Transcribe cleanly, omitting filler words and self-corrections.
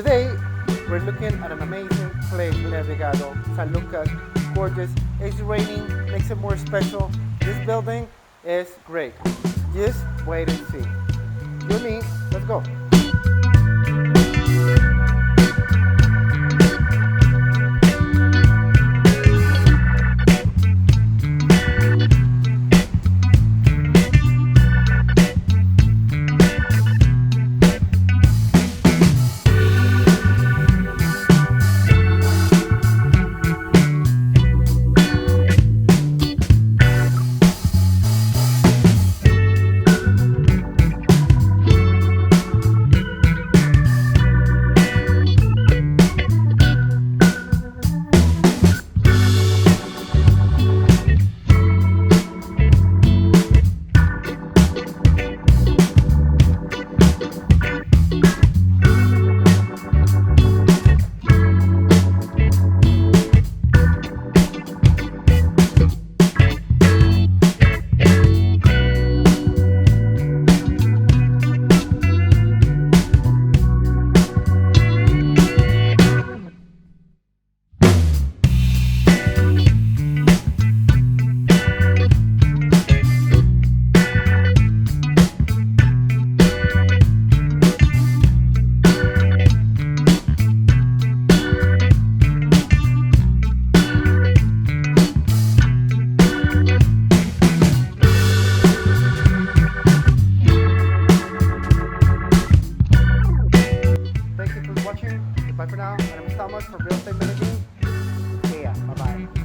Today, we're looking at an amazing place in Envigado, San Lucas. Gorgeous. It's raining, makes it more special. This building is great. Just wait and see. You and me, let's go. Watching. Bye for now. My name is Thomas from Real Estate Medellin.